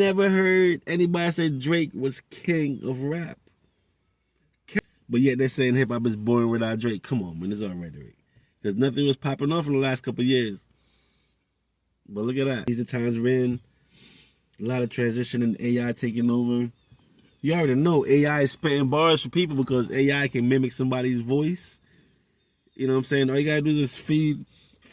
Never heard anybody say Drake was king of rap. But yet they're saying hip hop is boring without Drake. Come on, man, it's all rhetoric. Because nothing was popping off in the last couple of years. But look at that. These are times we're in. A lot of transition and AI taking over. You already know AI is spitting bars for people because AI can mimic somebody's voice. You know what I'm saying? All you gotta do is feed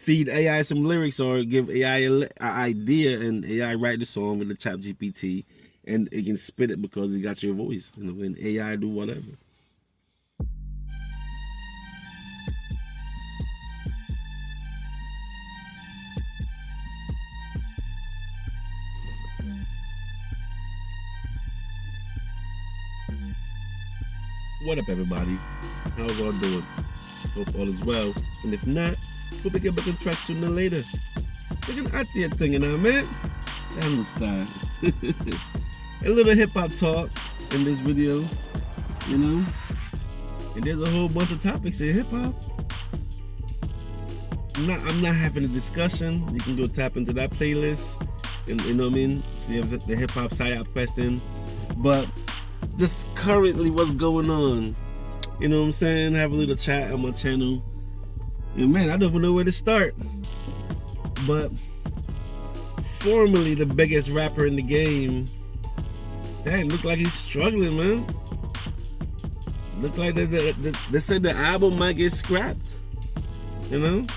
AI some lyrics or give AI an idea, and AI write the song with the chat GPT, and it can spit it because it got your voice. You know, and AI do whatever. What up, everybody? How's all doing? Hope all is well. And if not, we'll be getting back on track sooner or later. Looking at the thing, you know, man. Damn style. A little hip hop talk in this video, you know. And there's a whole bunch of topics in hip hop. I'm not having a discussion. You can go tap into that playlist and, you know what I mean, see if the hip hop side out question. But just currently what's going on, you know what I'm saying? Have a little chat on my channel. And man, I don't even know where to start. But formerly the biggest rapper in the game, damn, look like he's struggling, man. Look like they said the album might get scrapped, you know?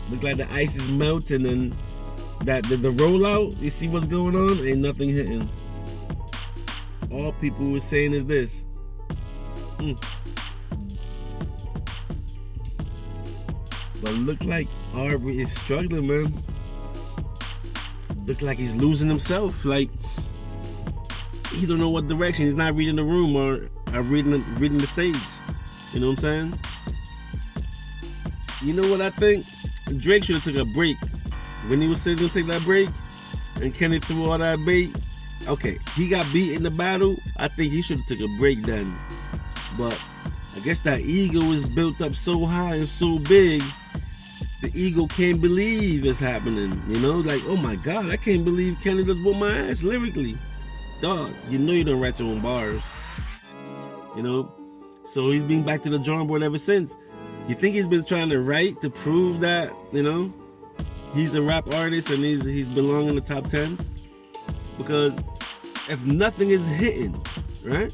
Look like the ice is melting and that the rollout, you see what's going on? Ain't nothing hitting. All people were saying is this. But look like Aubrey is struggling, man. Look like he's losing himself. Like he don't know what direction. He's not reading the room or reading the stage. You know what I'm saying? You know what I think? Drake should have took a break. When he was saying he's gonna take that break and Kenny threw all that bait. Okay, he got beat in the battle. I think he should have took a break then. But I guess that ego is built up so high and so big, the ego can't believe it's happening. You know, like, oh my God, I can't believe Kenny just whooped my ass lyrically. Dog, you know you don't write your own bars. You know? So he's been back to the drawing board ever since. You think he's been trying to write to prove that, you know, he's a rap artist and he's belong in the top 10? Because if nothing is hitting, right?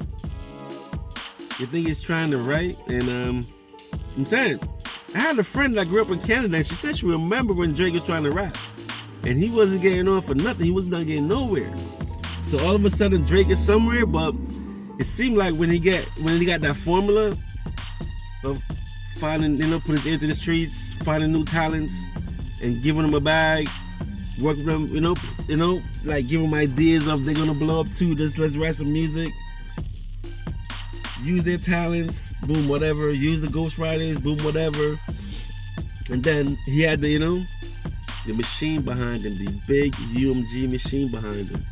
You think he's trying to write? And I'm saying, I had a friend that grew up in Canada and she said she remembered when Drake was trying to rap. And he wasn't getting on for nothing. He wasn't getting nowhere. So all of a sudden Drake is somewhere, but it seemed like when he got that formula of finding, you know, put his ear to the streets, finding new talents and giving them a bag, work with them, you know, like give them ideas of they're gonna blow up too. Just let's write some music, use their talents, boom, whatever. Use the ghostwriters, boom, whatever. And then he had the, you know, the machine behind him, the big UMG machine behind him.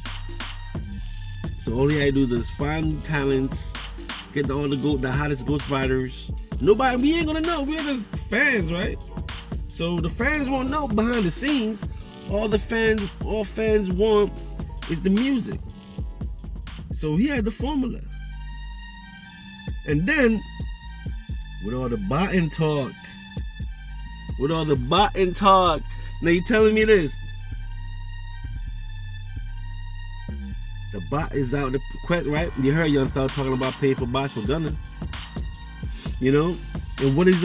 So all he had to do is just find talents, get all the hottest ghostwriters. Nobody, we ain't gonna know. We're just fans, right? So the fans won't know behind the scenes. All fans want is the music. So he had the formula. And then, with all the botting talk, now you telling me this. The bot is out the quick, right? You heard Young Thug talking about paying for bots for gunning. You know? And what is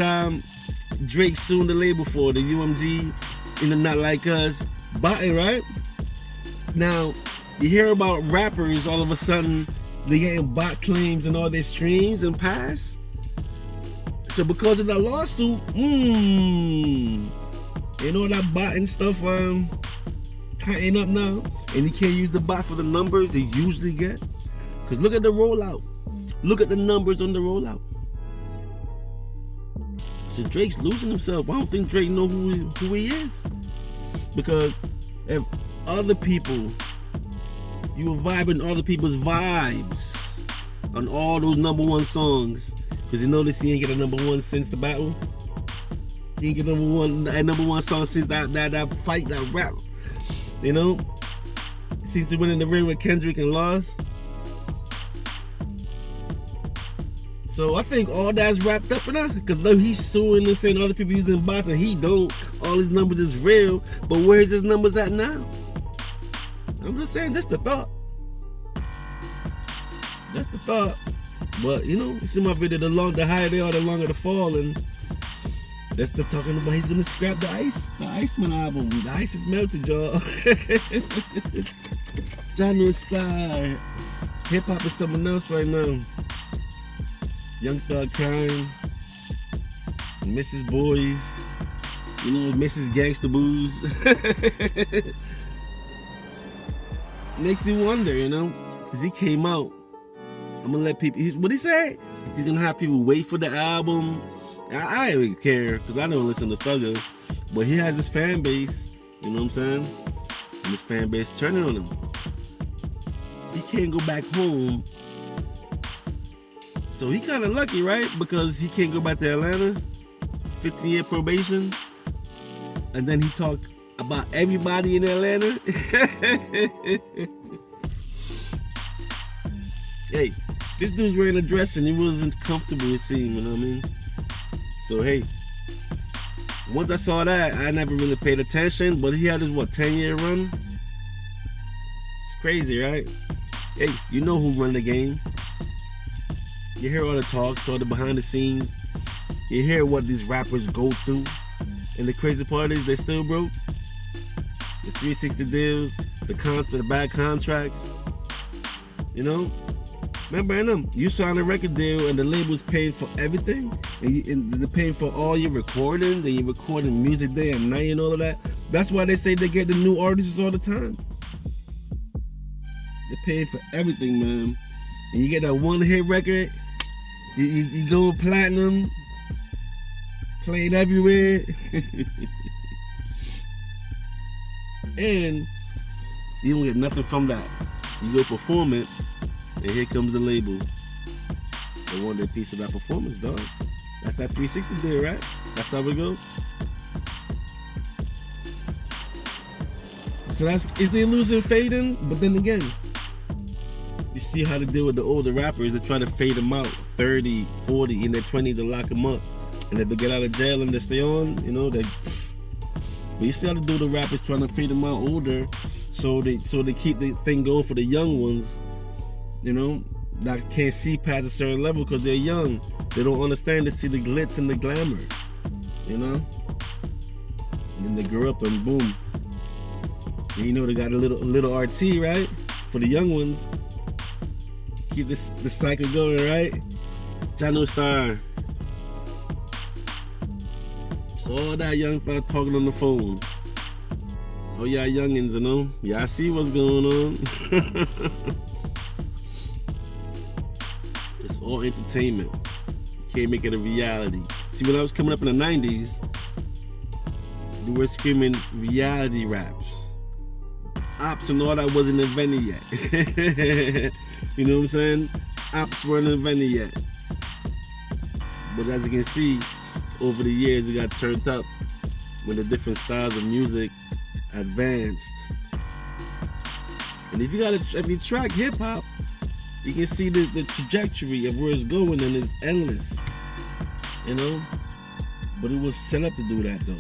Drake suing the label for? The UMG, you know, Not Like Us, botting, right? Now, you hear about rappers all of a sudden, they getting bot claims and all their streams and pass. So because of that lawsuit, you know that bot and stuff tighten up now, and you can't use the bot for the numbers they usually get. Because look at the rollout. Look at the numbers on the rollout. So Drake's losing himself. I don't think Drake know who he is. Because if other people, you were vibing other people's vibes on all those number one songs. Because you notice he ain't get a number one since the battle. He ain't get a number one song since that fight, that rap. You know? since he went in the ring with Kendrick and lost. So I think all that's wrapped up in that, because though he's suing and saying other people using bots and he don't, all his numbers is real, but where's his numbers at now? I'm just saying, just a thought. Just a thought. But you see my video, the higher they are, the longer the fall, and that's the talking about he's gonna scrap the Iceman album. The ice is melted, y'all. John Star. Hip hop is something else right now. Young Thug crying, Mrs. Boys, Mrs. Gangsta Booze. Makes you wonder, because he came out. I'm gonna let people. What he say? He's gonna have people wait for the album. I don't really care because I don't listen to Thugger, but he has his fan base. You know what I'm saying? And his fan base turning on him. He can't go back home. So he kind of lucky, right? Because he can't go back to Atlanta, 15-year probation, and then he talked about everybody in Atlanta. Hey, this dude's wearing a dress and he wasn't comfortable, it seemed, you know what I mean? So hey, once I saw that, I never really paid attention, but he had his 10-year run? It's crazy, right? Hey, you know who run the game. You hear all the talks, all the behind the scenes. You hear what these rappers go through. And the crazy part is they still broke. The 360 deals, the bad contracts. Remember you signed a record deal and the label's paying for everything. And they're paying for all your recording. And you're recording music day and night and all of that. That's why they say they get the new artists all the time. They're paying for everything, man. And you get that one hit record. You go platinum, played everywhere, and you don't get nothing from that. You go perform it, and here comes the label. They want their piece of that performance, dog. That's that 360 deal, right? That's how it goes. So is the illusion fading? But then again, you see how they deal with the older rappers. They try to fade them out 30, 40, in their 20s to lock them up. And if they get out of jail and they stay on, but you see how they do the rappers trying to fade them out older, so they keep the thing going for the young ones, that can't see past a certain level because they're young. They don't understand. They see the glitz and the glamour, And then they grow up and boom. And they got a little RT, right? For the young ones. Keep the cycle going, right? John Star. So all that young fella talking on the phone. Oh y'all youngins, Y'all see what's going on. It's all entertainment. You can't make it a reality. See, when I was coming up in the 90s, we were screaming reality raps. Ops and all that wasn't invented yet. You know what I'm saying? Ops weren't invented yet. But as you can see, over the years it got turned up when the different styles of music advanced. And if you track hip hop, you can see the trajectory of where it's going, and it's endless. But it was set up to do that though.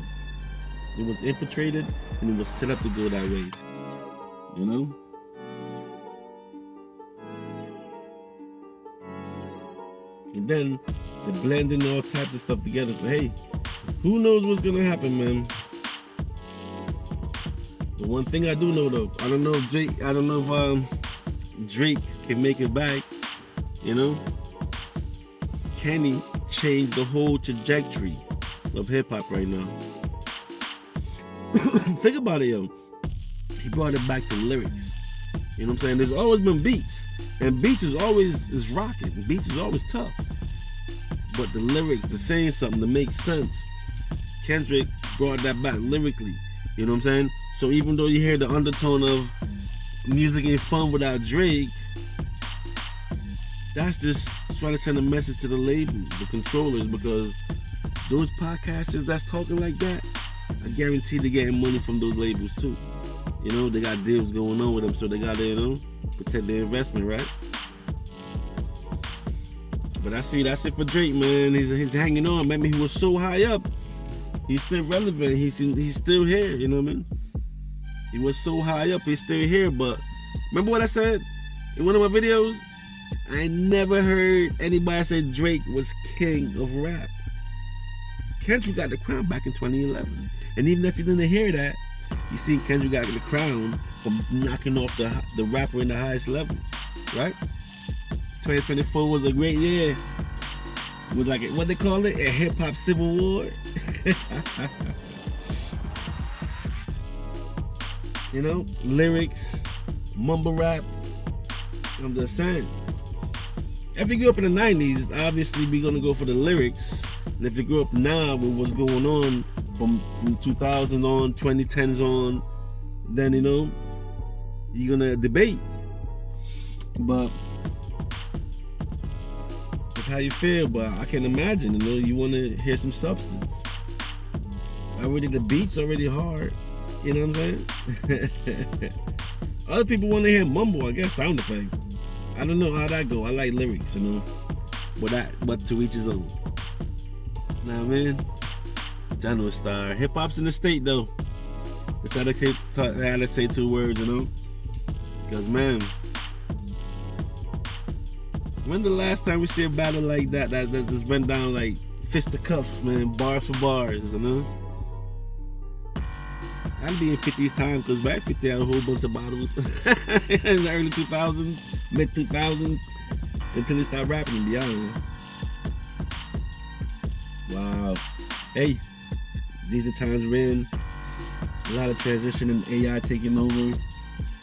It was infiltrated and it was set up to go that way. And then they're blending all types of stuff together. So hey, who knows what's gonna happen, man? The one thing I do know though, I don't know if Drake can make it back. Kenny changed the whole trajectory of hip hop right now. Think about it, yo. He brought it back to lyrics. You know what I'm saying? There's always been beats. And beats is rocking. Beats is always tough. But the lyrics, the saying something to make sense. Kendrick brought that back lyrically. You know what I'm saying? So even though you hear the undertone of music ain't fun without Drake, that's just trying to send a message to the label, the controllers, because those podcasters that's talking like that, I guarantee they're getting money from those labels too. You know, they got deals going on with them, so they gotta, you know, protect their investment, right? But I see that's it for Drake, man. He's hanging on. Remember, he was so high up. He's still relevant. He's still here. You know what I mean? He was so high up. He's still here. But remember what I said in one of my videos? I never heard anybody say Drake was king of rap. Kendrick got the crown back in 2011. And even if you didn't hear that, you see Kendrick got the crown for knocking off the rapper in the highest level, right? 2024 was a great year. With like what they call it, a hip hop civil war. You know, lyrics, mumble rap. I'm just saying. If you grew up in the 90s, obviously we're gonna go for the lyrics. And if you grew up now with what's going on from 2000 on, 2010s on, then you know you're gonna debate. But it's how you feel. But I can imagine, you know, you want to hear some substance. Already the beat's already hard. You know what I'm saying? Other people want to hear mumble, I guess, sound effects. I don't know how that go. I like lyrics, you know. But to each his own. Nah, man. John was star. Hip hop's in the state though. It's how to say two words, you know. Because man, when the last time we see a battle like that just went down like fisticuffs, man, bars for bars, you know? I'd be in 50's time because back 50 had a whole bunch of battles in the early 2000s, mid 2000s, until they started rapping, to be honest. Wow. Hey, these are times we're in. A lot of transition and AI taking over.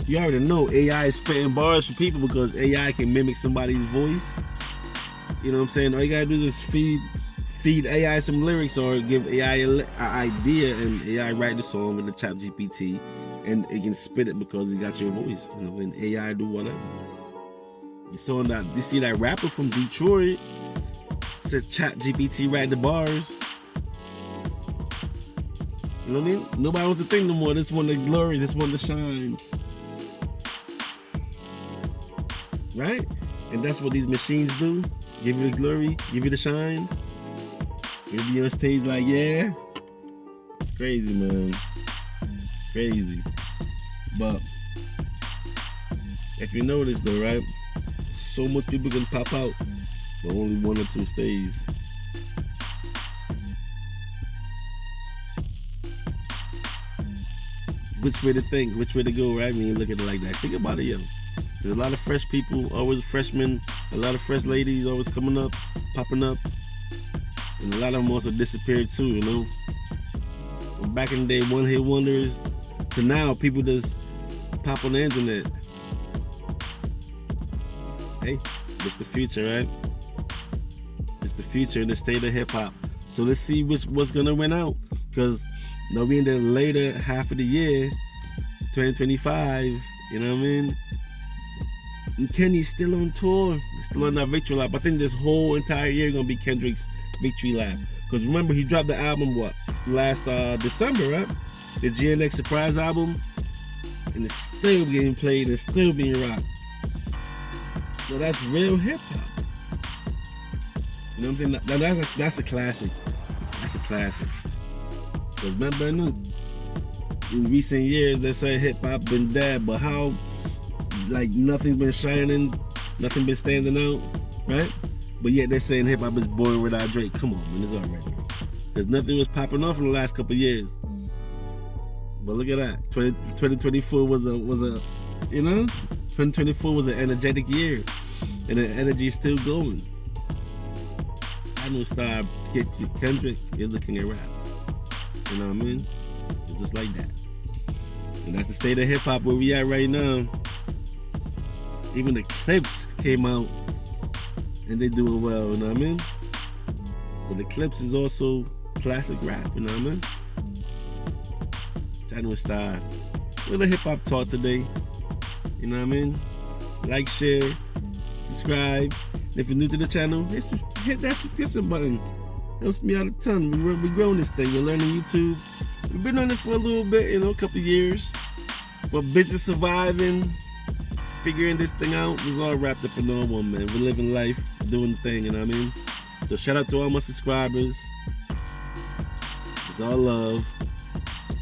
You already know AI is spitting bars for people because AI can mimic somebody's voice. You know what I'm saying? All you gotta do is feed AI some lyrics or give AI an idea, and AI write the song with the chat GPT, and it can spit it because it got your voice. You know, and AI do whatever. You see that rapper from Detroit says chat GPT write the bars. You know what I mean? Nobody wants to think no more. This one the glory, this one the shine. Right? And that's what these machines do. Give you the glory, give you the shine. You'll be on stage like, yeah. It's crazy, man. Crazy. But if you notice though, right? So much people can pop out, but only one or two stays. Which way to think, which way to go, right? When you look at it like that. Think about it, yo. There's a lot of fresh people, always freshmen, a lot of fresh ladies always coming up, popping up. And a lot of them also disappeared too, you know. Back in the day, one-hit wonders, to now people just pop on the internet. Hey, it's the future, right? It's the future in the state of hip-hop. So let's see what's gonna win out. Because now we're in the later half of the year, 2025, you know what I mean? And Kenny's still on tour, still on that victory lap. I think this whole entire year gonna be Kendrick's victory lap. Because remember, he dropped the album, last December, right? The GNX Surprise album. And it's still getting played and still being rocked. So that's real hip-hop. You know what I'm saying? Now that's a classic. That's a classic. Because remember, in recent years, they say hip-hop been dead, but how, like, nothing's been shining, nothing been standing out, right? But yet they're saying hip-hop is boring without Drake. Come on, man, it's already. Because nothing was popping off in the last couple of years. But look at that. 2024 was a, you know? 2024 was an energetic year. And the energy is still going. I know Star Kendrick is looking at rap. You know what I mean? It's just like that. And that's the state of hip-hop where we at right now. Even the Clips came out and they doing well, you know what I mean? But the Clips is also classic rap, you know what I mean? Channel Star. Little hip-hop talk today. You know what I mean? Like, share, subscribe. And if you're new to the channel, hit that subscription button. Helps me out a ton. We're growing this thing. We're learning YouTube. We've been on it for a little bit, you know, a couple years. But bitches surviving, figuring this thing out, was all wrapped up in all one, man. We're living life, doing the thing, you know what I mean? So shout out to all my subscribers. It's all love.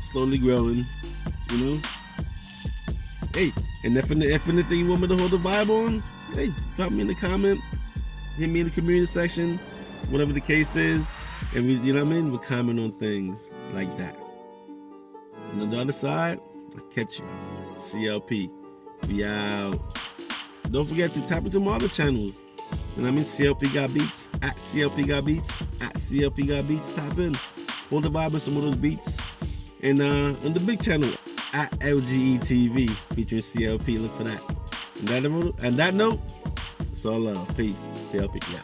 Slowly growing, you know? Hey, and if anything you want me to hold the vibe on, hey, drop me in the comment. Hit me in the community section, whatever the case is. And we, you know what I mean? We'll comment on things like that. And on the other side, I'll catch you. CLP. We out. Don't forget to tap into my other channels. You know what I mean? CLP Got Beats, at CLP Got Beats, at CLP Got Beats. Tap in. Hold the vibe with some of those beats. And on the big channel, at LGETV, featuring CLP. Look for that. And that note, it's all love. Peace. CLP. Yeah.